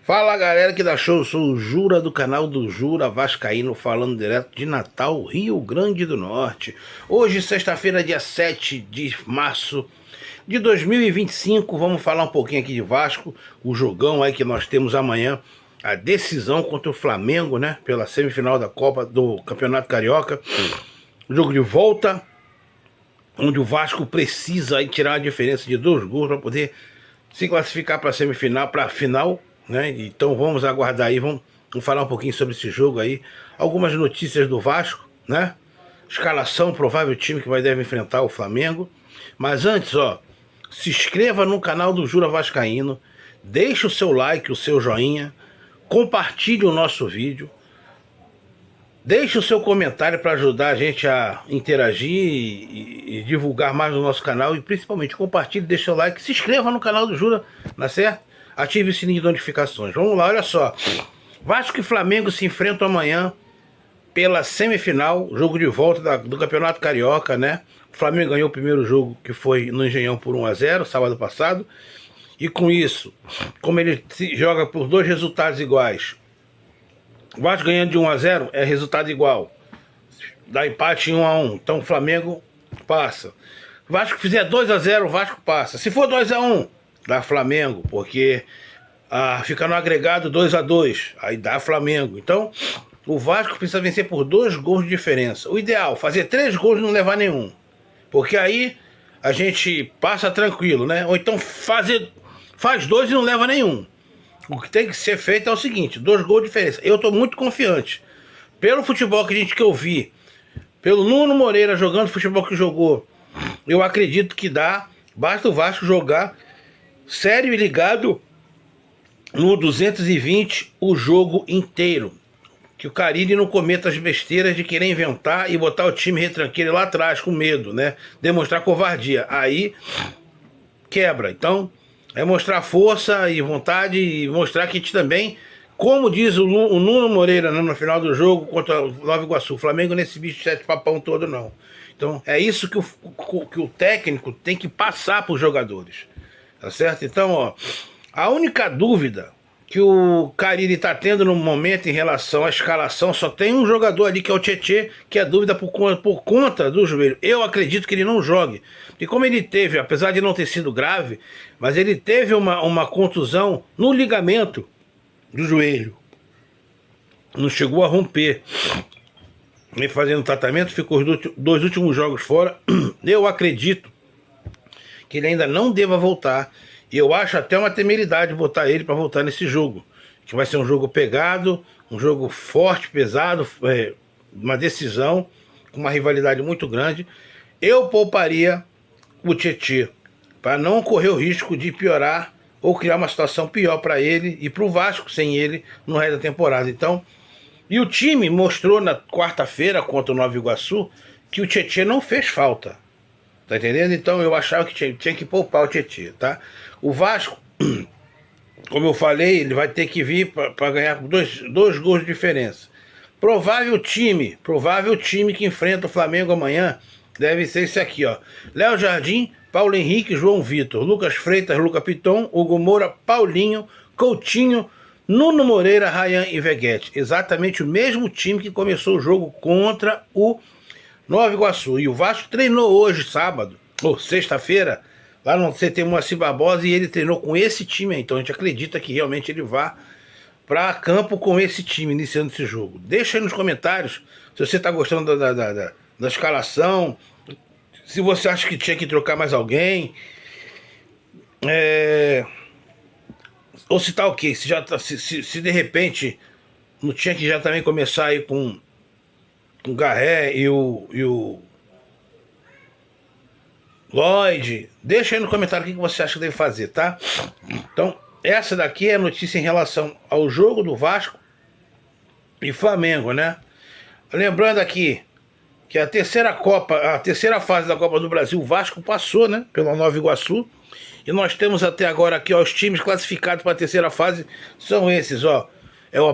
Fala galera que dá show, eu sou o Jura do canal do Jura Vascaíno, falando direto de Natal, Rio Grande do Norte. Hoje, sexta-feira, dia 7 de março de 2025, vamos falar um pouquinho aqui de Vasco, o jogão aí que nós temos amanhã, a decisão contra o Flamengo, né, pela semifinal da Copa do Campeonato Carioca. Jogo de volta, onde o Vasco precisa aí tirar a diferença de 2 gols para poder se classificar para a semifinal, para a final, né? Então vamos aguardar aí, vamos falar um pouquinho sobre esse jogo aí, algumas notícias do Vasco, né? Escalação, provável time que deve enfrentar o Flamengo. Mas antes, ó, se inscreva no canal do Jura Vascaíno, deixe o seu like, o seu joinha, compartilhe o nosso vídeo, deixe o seu comentário para ajudar a gente a interagir e divulgar mais o nosso canal, e principalmente compartilhe, deixe o like, se inscreva no canal do Jura, tá certo? Ative o sininho de notificações. Vamos lá, olha só. Vasco e Flamengo se enfrentam amanhã pela semifinal, jogo de volta do Campeonato Carioca, né? O Flamengo ganhou o primeiro jogo, que foi no Engenhão, por 1-0, sábado passado. E com isso, como ele joga por 2 resultados iguais, o Vasco ganhando de 1-0 é resultado igual. Dá empate em 1-1. Então o Flamengo passa. O Vasco fizer 2-0, o Vasco passa. Se for 2-1, dá Flamengo, porque fica no agregado 2-2, aí dá Flamengo. Então o Vasco precisa vencer por 2 gols de diferença. O ideal, fazer 3 gols e não levar nenhum, porque aí a gente passa tranquilo, né? Ou então faz 2 e não leva nenhum. O que tem que ser feito é o seguinte: 2 gols de diferença. Eu tô muito confiante pelo futebol que eu vi, pelo Nuno Moreira jogando o futebol que jogou. Eu acredito que dá. Basta o Vasco jogar sério e ligado no 220 o jogo inteiro. Que o Carille não cometa as besteiras de querer inventar e botar o time retranqueiro lá atrás com medo, né? Demonstrar covardia. Aí quebra. Então é mostrar força e vontade e mostrar que a gente também, como diz o Nuno Moreira, né, no final do jogo contra o Nova Iguaçu, o Flamengo nesse bicho de 7 papão todo não. Então é isso que o técnico tem que passar para os jogadores. Tá certo? Então, ó, a única dúvida que o Carille tá tendo no momento em relação à escalação, só tem um jogador ali que é o Tietê, que é dúvida por conta do joelho. Eu acredito que ele não jogue. E como ele teve, apesar de não ter sido grave, mas ele teve uma contusão no ligamento do joelho. Não chegou a romper. Vem fazendo tratamento, ficou os 2 últimos jogos fora. Eu acredito que ele ainda não deva voltar. E eu acho até uma temeridade botar ele para voltar nesse jogo, que vai ser um jogo pegado, um jogo forte, pesado, uma decisão, com uma rivalidade muito grande. Eu pouparia o Tietê, para não correr o risco de piorar ou criar uma situação pior para ele e para o Vasco sem ele no resto da temporada. Então, e o time mostrou na quarta-feira contra o Nova Iguaçu que o Tietê não fez falta. Tá entendendo? Então eu achava que tinha que poupar o Tietê, tá? O Vasco, como eu falei, ele vai ter que vir para ganhar com 2 gols de diferença. Provável time que enfrenta o Flamengo amanhã deve ser esse aqui, ó. Léo Jardim, Paulo Henrique, João Vitor, Lucas Freitas, Luca Piton, Hugo Moura, Paulinho, Coutinho, Nuno Moreira, Ryan e Veguete. Exatamente o mesmo time que começou o jogo contra o Nova Iguaçu. E o Vasco treinou hoje, sábado, ou sexta-feira, lá no CT Moacir Barbosa, e ele treinou com esse time aí. Então a gente acredita que realmente ele vá para campo com esse time, iniciando esse jogo. Deixa aí nos comentários se você está gostando da escalação, se você acha que tinha que trocar mais alguém, ou se tá ok, se, já tá, se de repente não tinha que já também começar aí com o Garré e o Lloyd. Deixa aí no comentário o que você acha que deve fazer, tá? Então, essa daqui é a notícia em relação ao jogo do Vasco e Flamengo, né? Lembrando aqui que a terceira fase da Copa do Brasil, o Vasco passou, né? Pela Nova Iguaçu. E nós temos até agora aqui, ó, os times classificados para a terceira fase são esses, ó. É o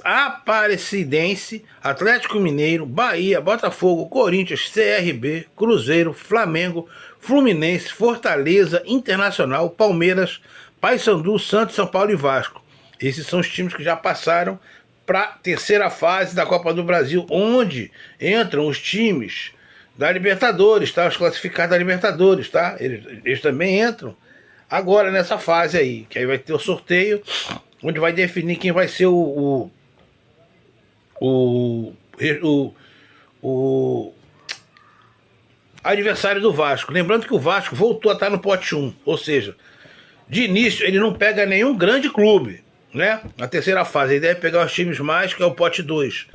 Aparecidense, Atlético Mineiro, Bahia, Botafogo, Corinthians, CRB, Cruzeiro, Flamengo, Fluminense, Fortaleza, Internacional, Palmeiras, Paysandu, Santos, São Paulo e Vasco. Esses são os times que já passaram para a terceira fase da Copa do Brasil, onde entram os times da Libertadores, tá? Os classificados da Libertadores, tá? Eles também entram agora nessa fase aí, que aí vai ter o sorteio, onde vai definir quem vai ser o adversário do Vasco. Lembrando que o Vasco voltou a estar no pote 1, ou seja, de início ele não pega nenhum grande clube, né? Na terceira fase ele deve pegar os times mais, que é o pote 2,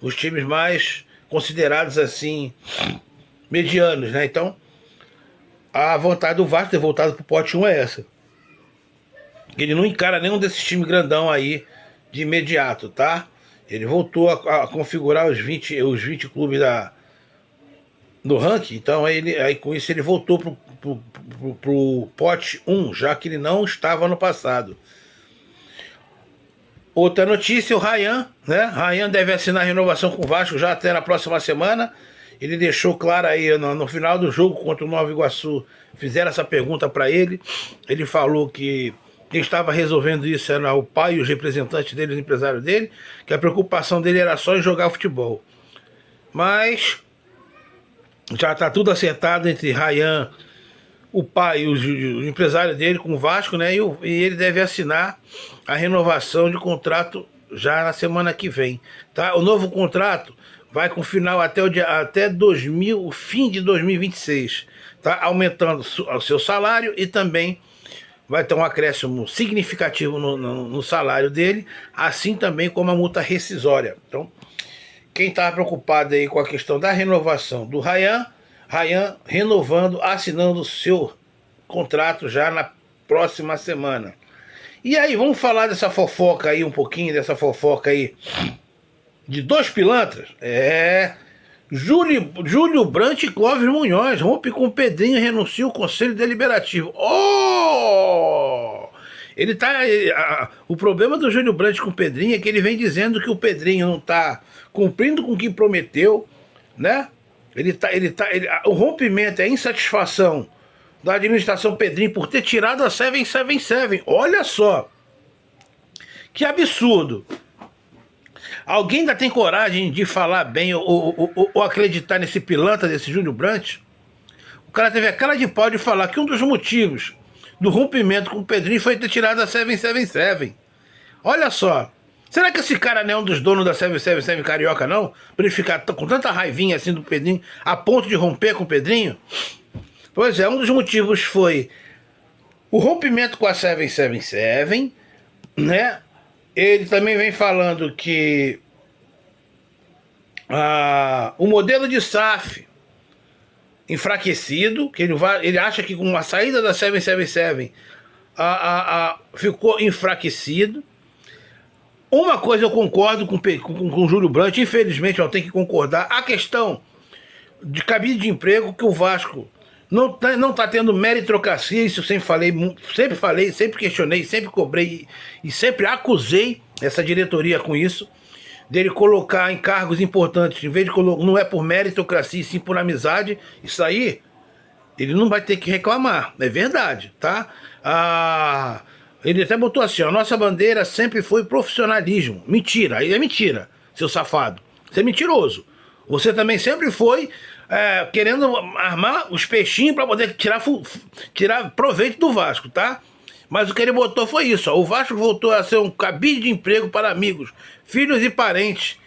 os times mais considerados assim medianos, né? Então a vontade do Vasco ter voltado pro pote 1 é essa. Ele não encara nenhum desses times grandão aí de imediato, tá? Ele voltou a configurar os 20 clubes no ranking, então aí com isso ele voltou pro pote 1, já que ele não estava no passado. Outra notícia, o Rayan, né? Rayan deve assinar renovação com o Vasco já até na próxima semana. Ele deixou claro aí no final do jogo contra o Nova Iguaçu, fizeram essa pergunta para ele. Ele falou que quem estava resolvendo isso era o pai e os representantes dele, os empresários dele, que a preocupação dele era só em jogar futebol. Mas já está tudo acertado entre Rayan, o pai e os empresários dele com o Vasco, né? E ele deve assinar a renovação de contrato já na semana que vem, tá? O novo contrato vai com final até o fim de 2026, tá? Aumentando o seu salário e também vai ter um acréscimo significativo no salário dele, assim também como a multa rescisória. Então, quem está preocupado aí com a questão da renovação do Rayan renovando, assinando o seu contrato já na próxima semana. E aí, vamos falar dessa fofoca aí, um pouquinho dessa fofoca aí de dois pilantras? Júlio Brandt e Clóvis Munhoz rompe com o Pedrinho e renuncia ao Conselho Deliberativo. O problema do Júlio Brandt com o Pedrinho é que ele vem dizendo que o Pedrinho não está cumprindo com o que prometeu, né? O rompimento, a insatisfação da administração Pedrinho por ter tirado a 777. Olha só, que absurdo. Alguém ainda tem coragem de falar bem ou acreditar nesse pilantra desse Júlio Brandt? O cara teve a cara de pau de falar que um dos motivos do rompimento com o Pedrinho foi ter tirado a 777. Olha só. Será que esse cara não é um dos donos da 777 carioca, não? Pra ele ficar com tanta raivinha assim do Pedrinho, a ponto de romper com o Pedrinho? Pois é, um dos motivos foi o rompimento com a 777, né? Ele também vem falando que o modelo de SAF enfraquecido, que ele acha que com a saída da 777 ficou enfraquecido. Uma coisa eu concordo com o Júlio Brandt, infelizmente eu tenho que concordar, a questão de cabide de emprego, que o Vasco não tá tendo meritocracia, isso eu sempre falei, sempre questionei, sempre cobrei e sempre acusei essa diretoria com isso, dele colocar em cargos importantes, em vez de colocar, não é por meritocracia, sim por amizade, isso aí ele não vai ter que reclamar, é verdade, tá? Ele até botou assim, a nossa bandeira sempre foi profissionalismo. Mentira, aí é mentira, seu safado. Você é mentiroso. Você também sempre foi querendo armar os peixinhos para poder tirar proveito do Vasco, tá? Mas o que ele botou foi isso, ó, o Vasco voltou a ser um cabide de emprego para amigos, filhos e parentes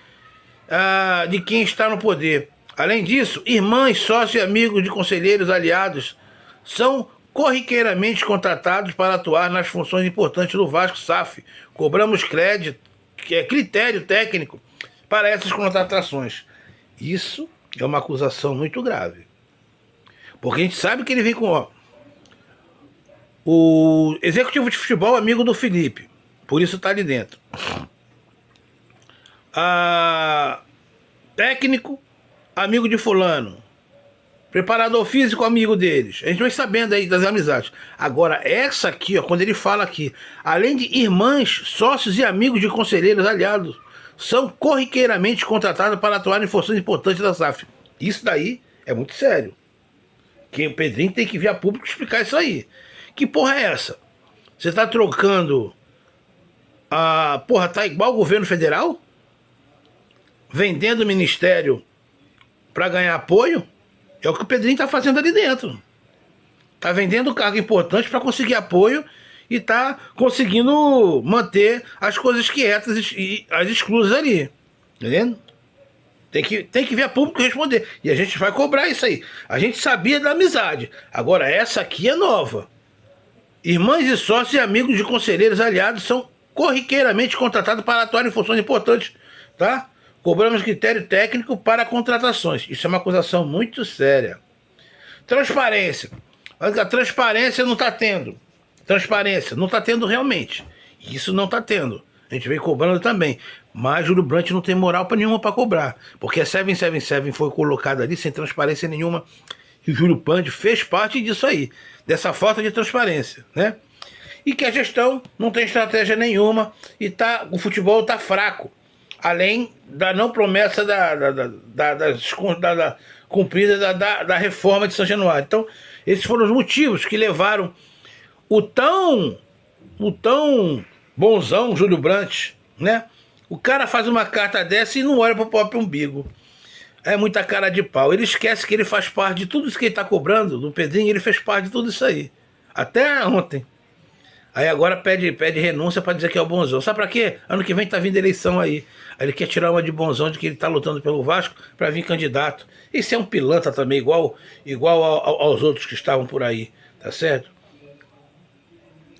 de quem está no poder. Além disso, irmãs, sócios e amigos de conselheiros aliados são corriqueiramente contratados para atuar nas funções importantes do Vasco SAF. Cobramos critério técnico para essas contratações. Isso é uma acusação muito grave. Porque a gente sabe que ele vem com o executivo de futebol amigo do Felipe. Por isso está ali dentro. Técnico amigo de fulano. Preparador físico, amigo deles. A gente vai sabendo aí das amizades. Agora, essa aqui, ó, quando ele fala aqui, além de irmãs, sócios e amigos de conselheiros aliados, são corriqueiramente contratados para atuar em funções importantes da SAF. Isso daí é muito sério. Que o Pedrinho tem que vir a público explicar isso aí. Que porra é essa? Você está trocando Porra, tá igual o governo federal? Vendendo o ministério para ganhar apoio? É o que o Pedrinho tá fazendo ali dentro. Tá vendendo cargo importante para conseguir apoio e tá conseguindo manter as coisas quietas e as exclusas ali. Entendendo? Tem que ver a público responder. E a gente vai cobrar isso aí. A gente sabia da amizade. Agora, essa aqui é nova. Irmãs e sócios e amigos de conselheiros aliados são corriqueiramente contratados para atuar em funções importantes, tá? Cobramos critério técnico para contratações. Isso é uma acusação muito séria. Transparência. A transparência não está tendo. Transparência não está tendo realmente. Isso não está tendo. A gente vem cobrando também. Mas Júlio Brandt não tem moral para nenhuma para cobrar. Porque a 777 foi colocada ali sem transparência nenhuma. E o Júlio Brandt fez parte disso aí. Dessa falta de transparência, né? E que a gestão não tem estratégia nenhuma. E o futebol está fraco. Além da não promessa cumprida da reforma de São Januário. Então, esses foram os motivos que levaram o tão bonzão Júlio Brandt, né? O cara faz uma carta dessa e não olha para o próprio umbigo. É muita cara de pau. Ele esquece que ele faz parte de tudo isso que ele está cobrando do Pedrinho, ele fez parte de tudo isso aí. Até ontem. Aí agora pede renúncia para dizer que é o bonzão. Sabe para quê? Ano que vem tá vindo eleição aí. Aí ele quer tirar uma de bonzão de que ele tá lutando pelo Vasco para vir candidato. Esse é um pilantra também, igual aos outros que estavam por aí. Tá certo?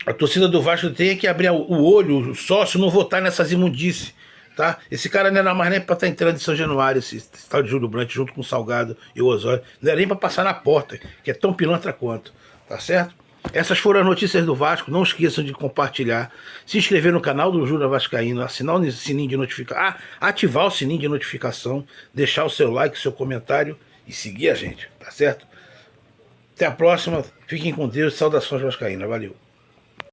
A torcida do Vasco tem que abrir o olho, o sócio, não votar nessas imundícies. Tá? Esse cara não era mais nem para estar entrando em São Januário, esse tal de Júlio Brandt, junto com o Salgado e o Osório. Não era nem para passar na porta, que é tão pilantra quanto. Tá certo? Essas foram as notícias do Vasco. Não esqueçam de compartilhar, se inscrever no canal do Jura Vascaíno, assinar o sininho de notificação, ativar o sininho de notificação, deixar o seu like, seu comentário e seguir a gente, tá certo? Até a próxima, fiquem com Deus, saudações vascaínas, valeu.